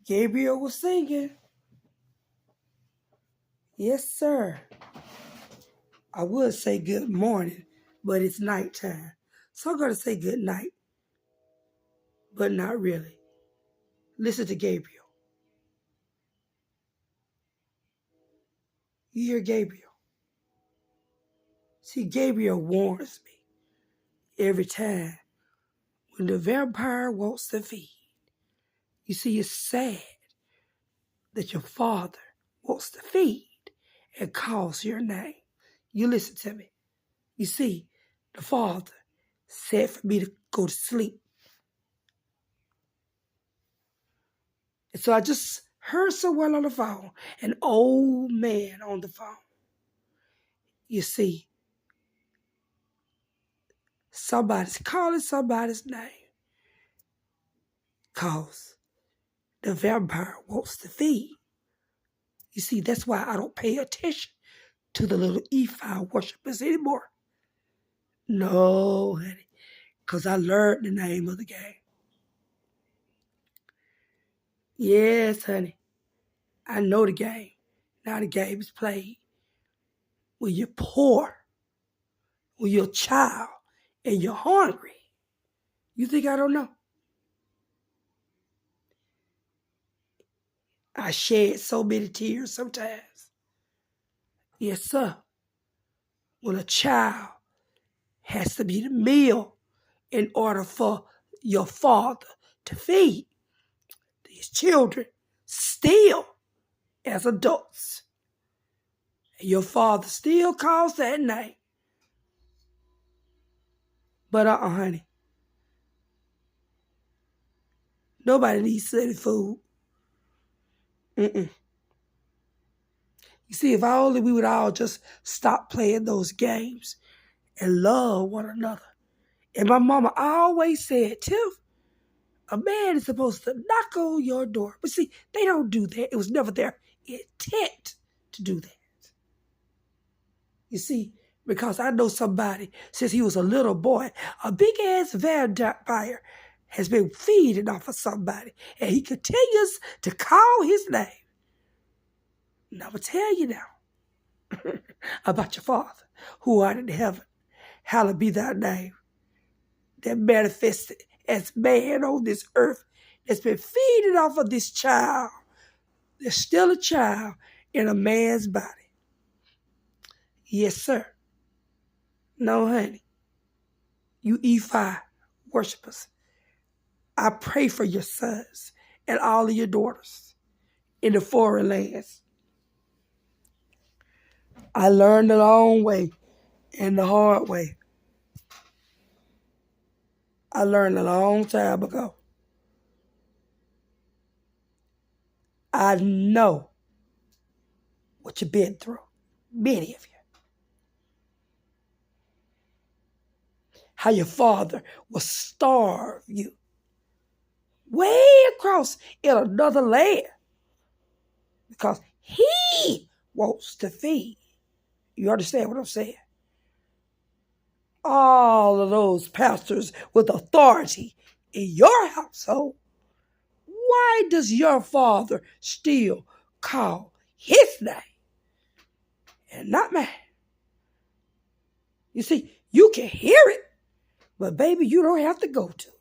Gabriel was singing. Yes, sir. I would say good morning, but it's nighttime. So I'm going to say good night, but not really. Listen to Gabriel. You hear Gabriel? See, Gabriel warns me every time when the vampire wants to feed. You see, it's sad that your father wants to feed and calls your name. You listen to me. You see, the father said for me to go to sleep. And so I just heard someone on the phone, an old man on the phone. You see, somebody's calling somebody's name because the vampire wants to feed. You see, that's why I don't pay attention to the little Ephi worshipers anymore. No, honey, because I learned the name of the game. Yes, honey, I know the game. Now the game is played when you're poor, when you're a child, and you're hungry. You think I don't know? I shed so many tears sometimes. Yes, sir. When a child has to be the meal in order for your father to feed these children still as adults. And your father still calls that name. But honey, nobody needs silly food. You see, if only we would all just stop playing those games and love one another. And my mama always said, Tiff, a man is supposed to knock on your door. But see, they don't do that. It was never their intent to do that. You see, because I know somebody, since he was a little boy, a big-ass vampire has been feeding off of somebody, and he continues to call his name. And I'm going to tell you now about your Father, who art in heaven. Hallowed be thy name. That manifested as man on this earth that's been feeding off of this child. There's still a child in a man's body. Yes, sir. No, honey. You Ephi worshipers, I pray for your sons and all of your daughters in the foreign lands. I learned the long way and the hard way. I learned a long time ago. I know what you've been through, many of you. How your father will starve you way across in another land because he wants to feed. You understand what I'm saying? All of those pastors with authority in your household, why does your father still call his name and not mine? You see, you can hear it, but baby, you don't have to go to it.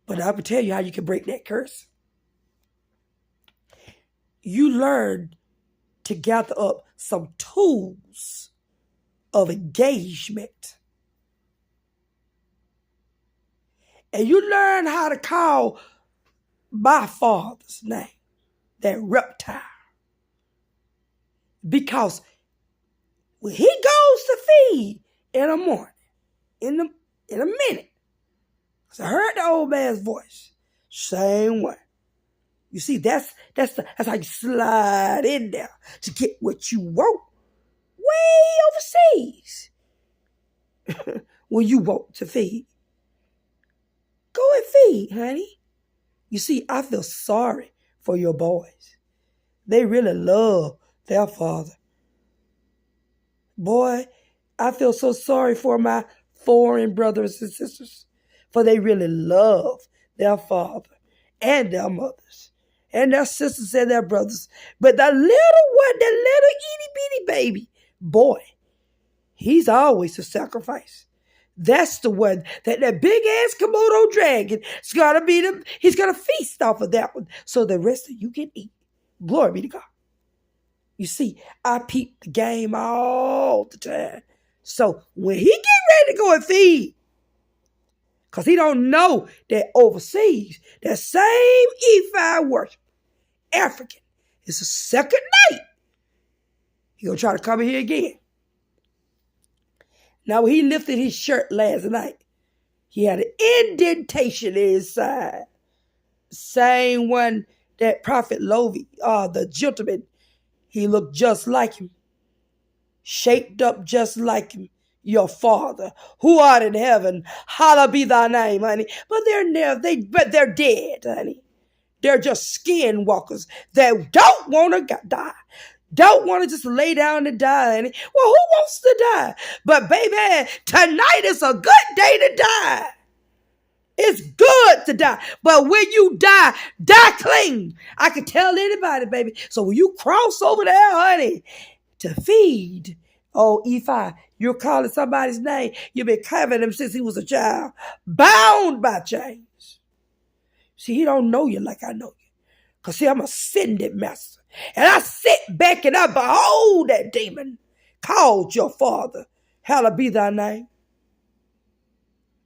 But I'm going to tell you how you can break that curse. You learn to gather up some tools of engagement. And you learn how to call my father's name, that reptile. Because when he goes to feed in the morning, in a minute, because I heard the old man's voice, same way. You see, that's how you slide in there to get what you want way overseas. When you want to feed, go and feed, honey. You see, I feel sorry for your boys. They really love their father. Boy, I feel so sorry for my foreign brothers and sisters, for they really love their father and their mothers and their sisters and their brothers. But the little one, the little itty bitty baby boy, he's always a sacrifice. That's the one that big ass Komodo dragon is gonna be them. He's gonna feast off of that one, so the rest of you can eat. Glory be to God. You see, I peep the game all the time. So when he get ready to go and feed, because he don't know that overseas, that same Ifa worship, African, it's the second night. He gonna try to come in here again. Now when he lifted his shirt last night, he had an indentation in his side. Same one that Prophet Lovi, the gentleman, he looked just like him. Shaped up just like him. Your Father, who art in heaven, hallowed be thy name, honey. But they're dead, honey. They're just skinwalkers that don't want to die. Don't want to just lay down and die, honey. Well, who wants to die? But baby, tonight is a good day to die. It's good to die. But when you die clean. I can tell anybody, baby. So when you cross over there, honey, to feed, oh, Ifa, you're calling somebody's name. You've been covering him since he was a child. Bound by chains. See, he don't know you like I know you. Because see, I'm ascended master. And I sit back and I behold that demon called your Father. Hallowed be thy name.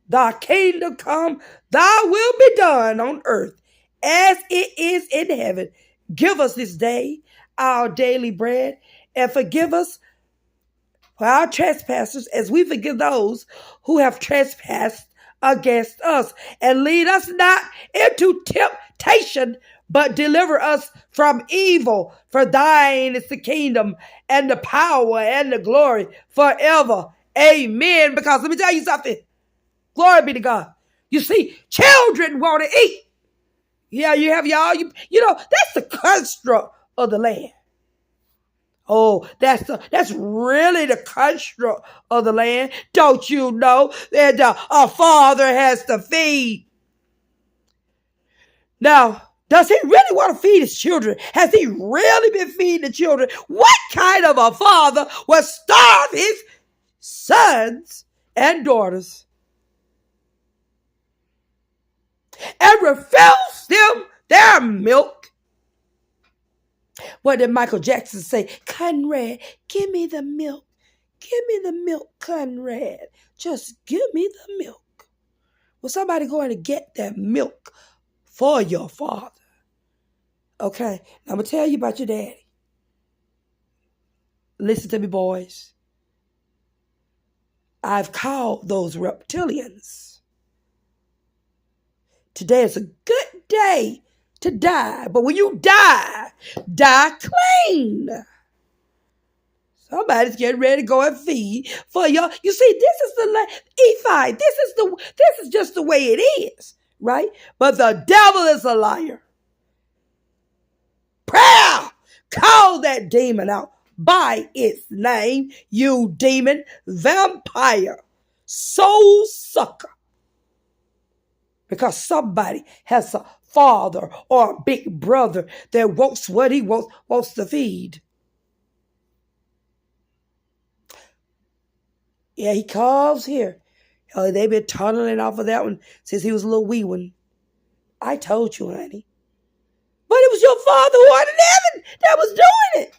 Thy kingdom come, thy will be done on earth as it is in heaven. Give us this day our daily bread and forgive us for our trespasses as we forgive those who have trespassed against us. And lead us not into temptation, but deliver us from evil. For thine is the kingdom and the power and the glory forever. Amen. Because let me tell you something. Glory be to God. You see, children want to eat. Yeah, you have y'all. You know, that's the construct of the land. Oh, that's really the construct of the land. Don't you know that a father has to feed? Now, does he really want to feed his children? Has he really been feeding the children? What kind of a father would starve his sons and daughters and refuse them their milk? What did Michael Jackson say? Conrad, give me the milk. Give me the milk, Conrad. Just give me the milk. Well, somebody going to get that milk for your father. Okay, now I'm going to tell you about your daddy. Listen to me, boys. I've called those reptilians. Today is a good day to die. But when you die clean. Somebody's getting ready to go and feed for y'all. You see, this is the E5. This is just the way it is, right? But the devil is a liar. Prayer, call that demon out by its name, you demon, vampire, soul sucker. Because somebody has a father or a big brother that wants what he wants to feed. Yeah, he calls here. Oh, they've been tunneling off of that one since he was a little wee one. I told you, honey. But it was your Father who art in heaven that was doing it.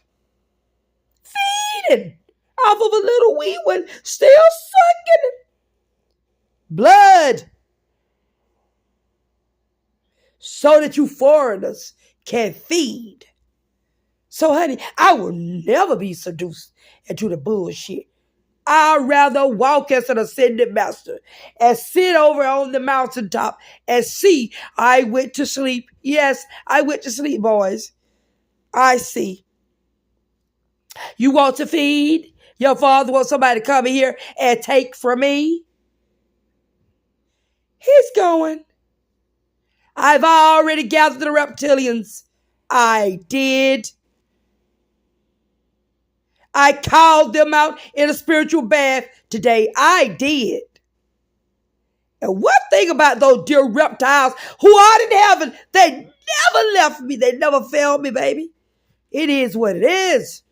Feeding off of a little wee one, still sucking blood. So that you foreigners can feed. So, honey, I will never be seduced into the bullshit. I'd rather walk as an ascended master and sit over on the mountaintop and see. I went to sleep. Yes, I went to sleep, boys. I see. You want to feed? Your father wants somebody to come here and take from me? He's going. I've already gathered the reptilians. I did. I called them out in a spiritual bath today. I did. And one thing about those dear reptiles who are in heaven, they never left me. They never failed me, baby. It is what it is.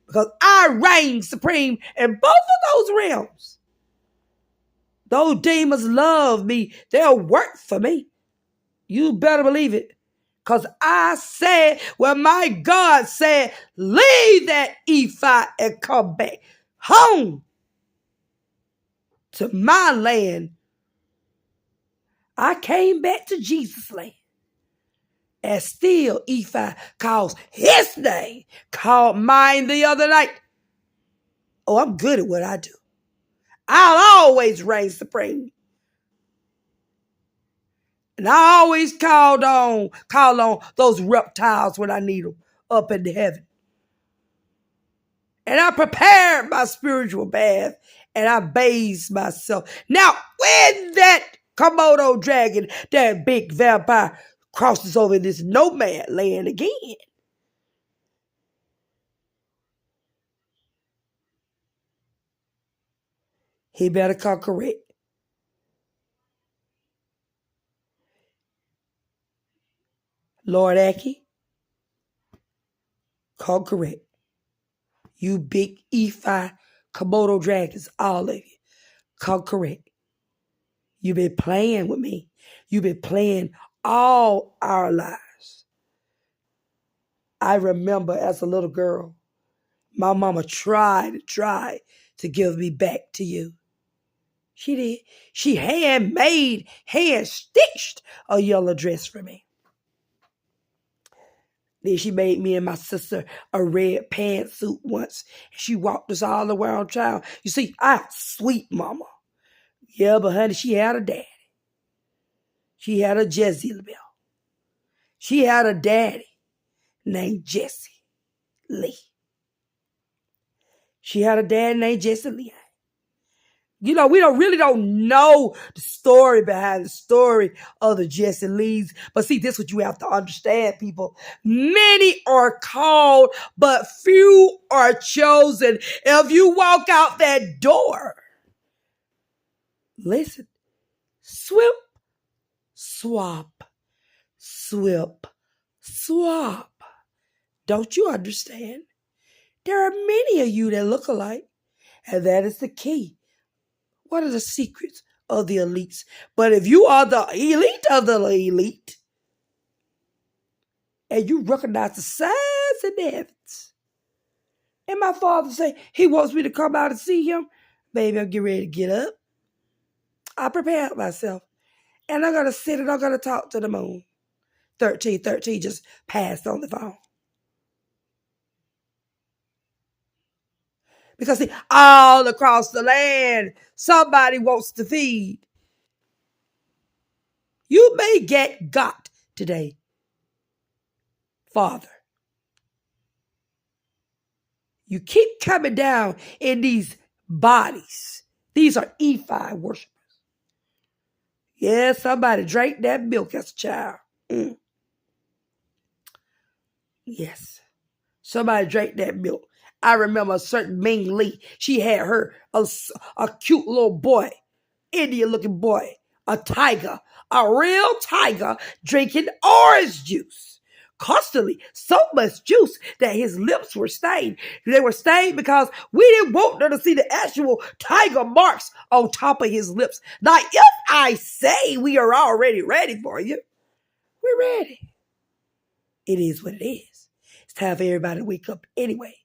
Because I reign supreme in both of those realms. Those demons love me. They'll work for me. You better believe it. Because I said, well, my God said, leave that Ephi and come back home to my land. I came back to Jesus' land. And still Ephi calls his name, called mine the other night. Oh, I'm good at what I do. I'll always reign supreme. And I always call on those reptiles when I need them up in the heaven. And I prepared my spiritual bath and I bathed myself. Now, when that Komodo dragon, that big vampire, crosses over this no man land again, he better come correct. Lord Aki, come correct. You big Ephi Komodo dragons, all of you, come correct. You've been playing with me. You've been playing all our lives. I remember as a little girl, my mama tried to give me back to you. She did. She hand-stitched a yellow dress for me. Then she made me and my sister a red pantsuit once. She walked us all around town. You see, I sweet mama. Yeah, but honey, she had a daddy. She had a Jezebel. She had a daddy named Jesse Lee. She had a dad named Jesse Lee. You know, we don't know the story behind the story of the Jesse Lees. But see, this is what you have to understand, people. Many are called, but few are chosen. If you walk out that door, listen, swip, swap, swip, swap. Don't you understand? There are many of you that look alike, and that is the key. What are the secrets of the elites? But if you are the elite of the elite, and you recognize the signs and the evidence, and my father say he wants me to come out and see him, baby, I'm getting ready to get up. I prepared myself, and I'm going to sit and I'm going to talk to the moon. 1313 just passed on the phone. Because see, all across the land, somebody wants to feed. You may get got today, Father. You keep coming down in these bodies. These are Ephi worshipers. Yeah, somebody drank that milk as a child. Yes, somebody drank that milk. I remember a certain Ming Lee. She had a cute little boy, Indian-looking boy, a tiger, a real tiger, drinking orange juice. Constantly, so much juice that his lips were stained. They were stained because we didn't want them to see the actual tiger marks on top of his lips. Now, if I say we are already ready for you, we're ready. It is what it is. It's time for everybody to wake up anyway.